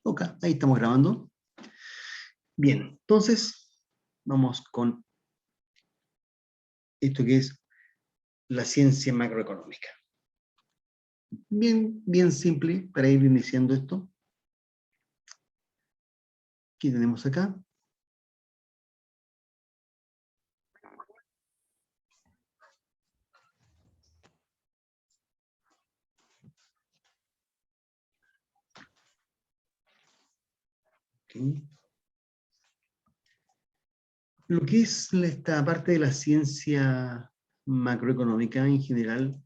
Ok, ahí estamos grabando. Bien, entonces vamos con esto que es la ciencia macroeconómica. Bien, bien simple para ir iniciando esto. ¿Qué tenemos acá? Okay. Lo que es esta parte de la ciencia macroeconómica en general,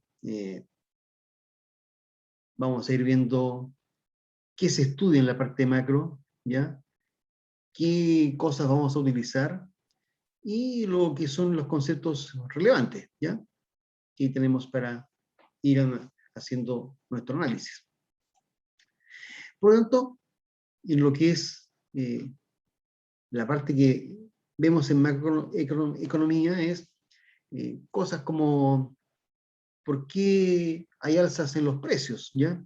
vamos a ir viendo qué se estudia en la parte macro, ¿ya? Qué cosas vamos a utilizar y lo que son los conceptos relevantes, ¿ya? Que tenemos para ir haciendo nuestro análisis. Por lo tanto, en lo que es la parte que vemos en macroeconomía es cosas como por qué hay alzas en los precios, ¿ya?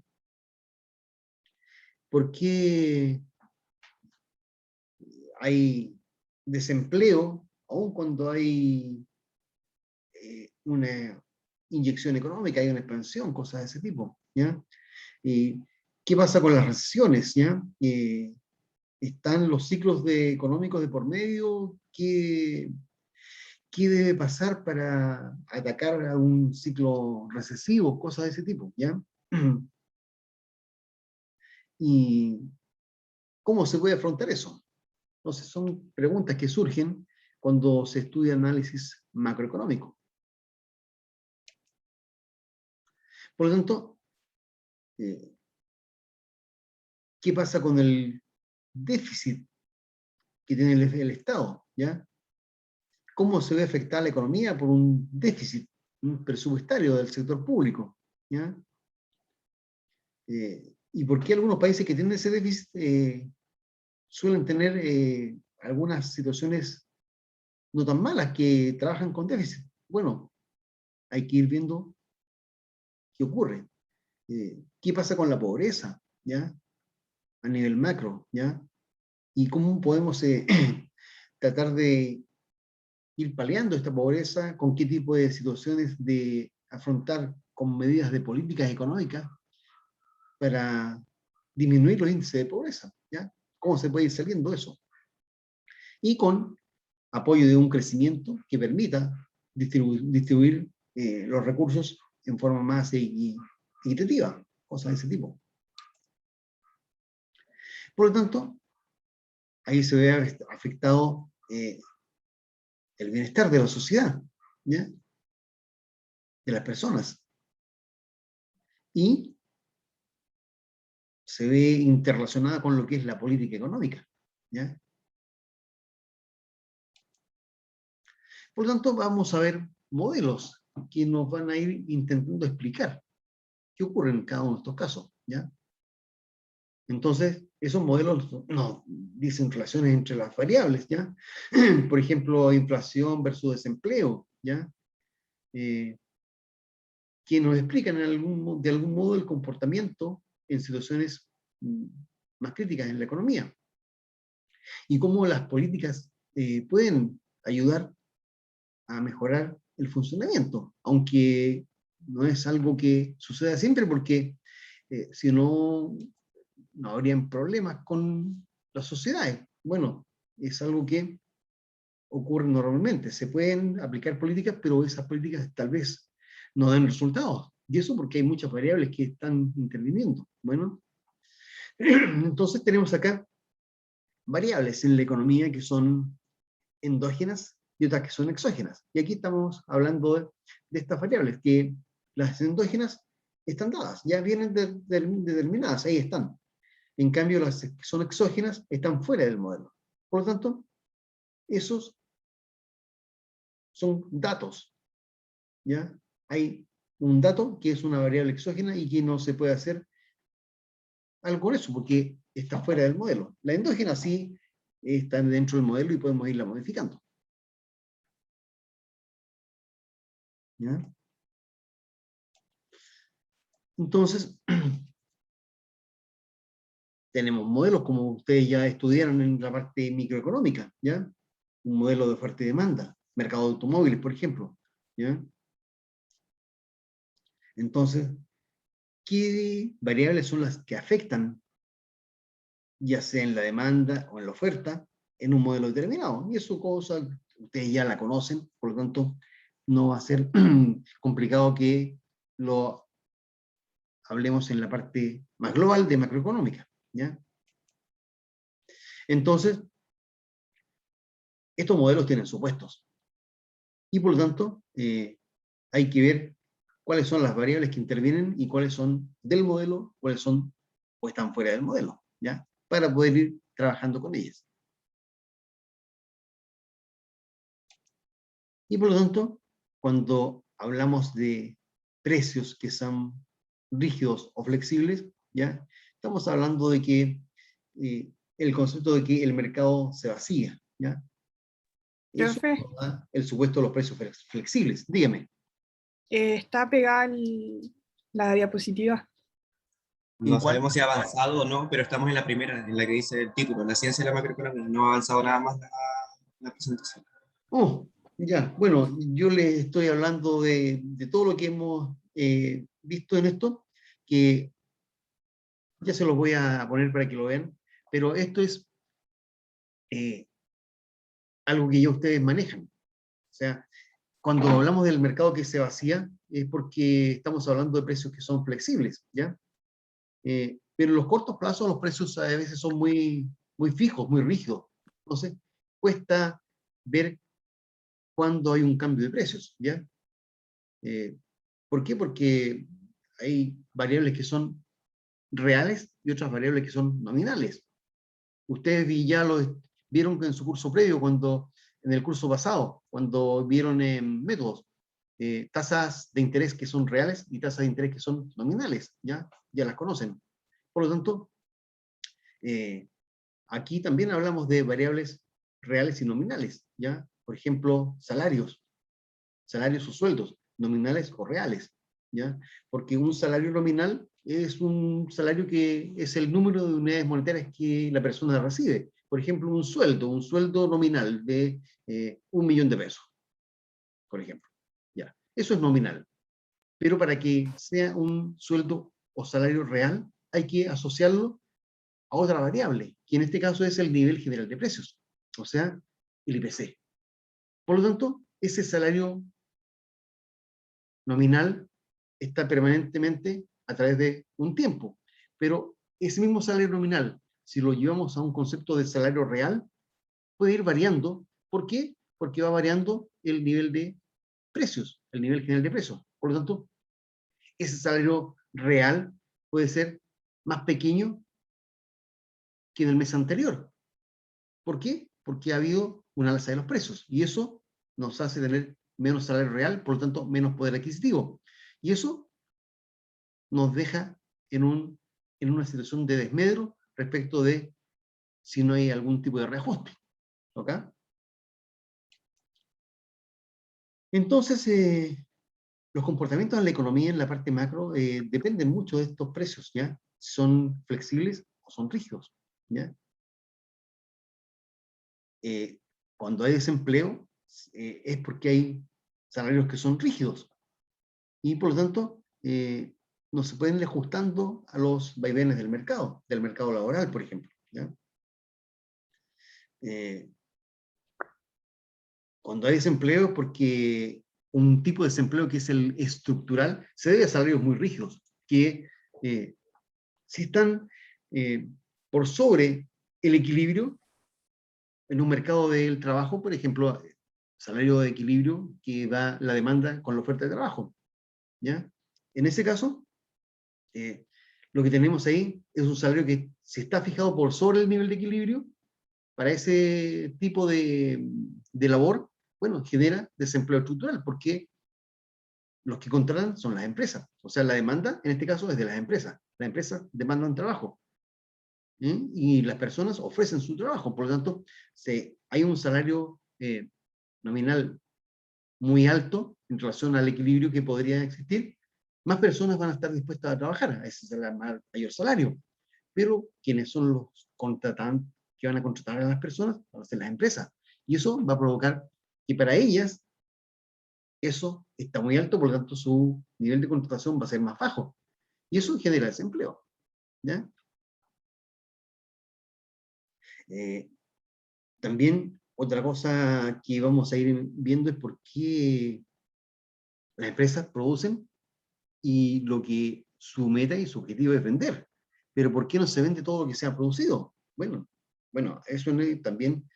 ¿Por qué hay desempleo aun cuando hay una inyección económica, hay una expansión, cosas de ese tipo, ¿ya? ¿Qué pasa con las recesiones, ya? ¿Están los ciclos económicos de por medio? ¿Qué debe pasar para atacar a un ciclo recesivo? Cosas de ese tipo, ¿ya? ¿Y cómo se puede afrontar eso? Entonces son preguntas que surgen cuando se estudia análisis macroeconómico. Por lo tanto, eh, ¿qué pasa con el déficit que tiene el Estado? ¿Ya? ¿Cómo se ve afectada la economía por un déficit presupuestario del sector público? ¿Ya? ¿Y por qué algunos países que tienen ese déficit suelen tener algunas situaciones no tan malas que trabajan con déficit? Bueno, hay que ir viendo qué ocurre. ¿Qué pasa con la pobreza? ¿Ya? A nivel macro, ¿ya? Y cómo podemos tratar de ir paliando esta pobreza, con qué tipo de situaciones de afrontar con medidas de políticas económicas para disminuir los índices de pobreza, ¿ya? ¿Cómo se puede ir saliendo eso? Y con apoyo de un crecimiento que permita distribuir los recursos en forma más equitativa, cosas de ese tipo. Por lo tanto, ahí se ve afectado el bienestar de la sociedad, ¿ya? De las personas. Y se ve interrelacionada con lo que es la política económica, ¿ya? Por lo tanto, vamos a ver modelos que nos van a ir intentando explicar qué ocurre en cada uno de estos casos, ¿ya? Entonces, esos modelos nos dicen relaciones entre las variables, ¿ya? Por ejemplo, inflación versus desempleo, ¿ya? Que nos explican de algún modo el comportamiento en situaciones más críticas en la economía y cómo las políticas pueden ayudar a mejorar el funcionamiento, aunque no es algo que suceda siempre porque si no, no habrían problemas con las sociedades. Bueno, es algo que ocurre normalmente. Se pueden aplicar políticas, pero esas políticas tal vez no den resultados. Y eso porque hay muchas variables que están interviniendo. Bueno, entonces tenemos acá variables en la economía que son endógenas y otras que son exógenas. Y aquí estamos hablando de estas variables, que las endógenas están dadas, ya vienen determinadas, ahí están. En cambio, las que son exógenas están fuera del modelo. Por lo tanto, esos son datos, ¿ya? Hay un dato que es una variable exógena y que no se puede hacer algo con eso, porque está fuera del modelo. La endógena sí está dentro del modelo y podemos irla modificando, ¿ya? Entonces, tenemos modelos como ustedes ya estudiaron en la parte microeconómica, ¿ya? Un modelo de oferta y demanda, mercado de automóviles, por ejemplo, ¿ya? Entonces, ¿qué variables son las que afectan, ya sea en la demanda o en la oferta, en un modelo determinado? Y eso cosa, ustedes ya la conocen, por lo tanto, no va a ser complicado que lo hablemos en la parte más global de macroeconómica, ¿ya? Entonces, estos modelos tienen supuestos y por lo tanto hay que ver cuáles son las variables que intervienen y cuáles son del modelo, cuáles son o están fuera del modelo, ¿ya? Para poder ir trabajando con ellas. Y por lo tanto, cuando hablamos de precios que son rígidos o flexibles, ¿ya? Estamos hablando de que el concepto de que el mercado se vacía, ¿ya? Eso Profe, nos da el supuesto de los precios flexibles. Dígame. está pegada la diapositiva. ¿En No cuál? sabemos si ha avanzado o no, pero estamos en la primera, en la que dice el título, la ciencia de la macroeconomía. No ha avanzado nada más la presentación. Oh, ya. Bueno, yo les estoy hablando de todo lo que hemos visto en esto, que ya se los voy a poner para que lo vean, pero esto es eh, algo que ya ustedes manejan. O sea, cuando hablamos del mercado que se vacía, es porque estamos hablando de precios que son flexibles, ¿ya? Pero en los cortos plazos los precios a veces son muy fijos, muy rígidos. Entonces, cuesta ver cuándo hay un cambio de precios, ¿ya? Eh, ¿Por qué? Porque hay variables que son reales y otras variables que son nominales. Ustedes ya lo vieron en su curso previo, en el curso pasado, cuando vieron métodos, tasas de interés que son reales y tasas de interés que son nominales, ya las conocen. Por lo tanto, aquí también hablamos de variables reales y nominales, ¿ya? Por ejemplo, salarios o sueldos, nominales o reales, ¿ya? Porque un salario nominal es un salario que es el número de unidades monetarias que la persona recibe. Por ejemplo, un sueldo nominal de 1.000.000 de pesos, por ejemplo, ¿ya? Eso es nominal. Pero para que sea un sueldo o salario real, hay que asociarlo a otra variable, que en este caso es el nivel general de precios, o sea, el IPC. Por lo tanto, ese salario nominal está permanentemente a través de un tiempo. Pero ese mismo salario nominal, si lo llevamos a un concepto de salario real, puede ir variando. ¿Por qué? Porque va variando el nivel de precios, el nivel general de precios. Por lo tanto, ese salario real puede ser más pequeño que en el mes anterior. ¿Por qué? Porque ha habido una alza de los precios y eso nos hace tener menos salario real, por lo tanto, menos poder adquisitivo. Y eso nos deja en una situación de desmedro respecto de si no hay algún tipo de reajuste. ¿Ok? Entonces, los comportamientos en la economía, en la parte macro, dependen mucho de estos precios, ¿ya? Son flexibles o son rígidos, ¿ya? Cuando hay desempleo, es porque hay salarios que son rígidos y por lo tanto no se pueden ir ajustando a los vaivenes del mercado laboral, por ejemplo, ¿ya? Eh, Cuando hay desempleo es porque un tipo de desempleo que es el estructural se debe a salarios muy rígidos, que si están por sobre el equilibrio en un mercado del trabajo, por ejemplo, salario de equilibrio que da la demanda con la oferta de trabajo, ¿ya? En ese caso, eh, lo que tenemos ahí es un salario que si está fijado por sobre el nivel de equilibrio, para ese tipo de labor, bueno, genera desempleo estructural, porque los que contratan son las empresas. O sea, la demanda, en este caso, es de las empresas. Las empresas demandan trabajo, ¿eh? Y las personas ofrecen su trabajo. Por lo tanto, hay un salario nominal muy alto en relación al equilibrio que podría existir, más personas van a estar dispuestas a trabajar, a ese mayor salario. pero quienes son los contratantes que van a contratar a las personas van a ser las empresas. Y eso va a provocar que para ellas eso está muy alto, por lo tanto su nivel de contratación va a ser más bajo. Y eso genera desempleo. ¿Ya? También otra cosa que vamos a ir viendo es por qué las empresas producen y lo que su meta y su objetivo es vender. Pero ¿por qué no se vende todo lo que se ha producido? Bueno, eso también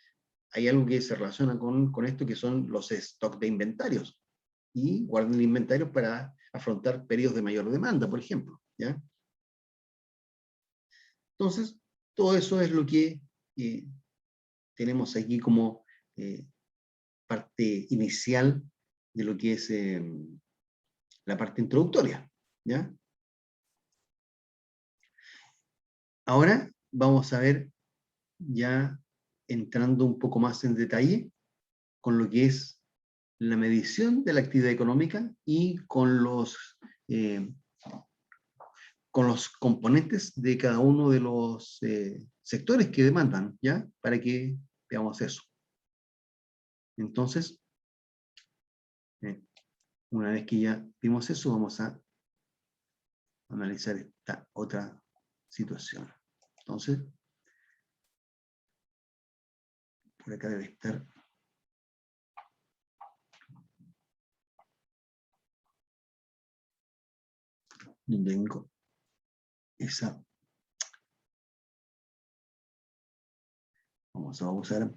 hay algo que se relaciona con esto, que son los stocks de inventarios. Y guardan el inventario para afrontar periodos de mayor demanda, por ejemplo. ¿Ya? Entonces, todo eso es lo que tenemos aquí como parte inicial de lo que es la parte introductoria. ¿Ya? Ahora vamos a ver, ya entrando un poco más en detalle, con lo que es la medición de la actividad económica y con los componentes de cada uno de los sectores que demandan, ¿ya? Para que veamos eso. Entonces, una vez que ya vimos eso, vamos a analizar esta otra situación. Entonces, por acá debe estar. Tengo esa. Vamos a usar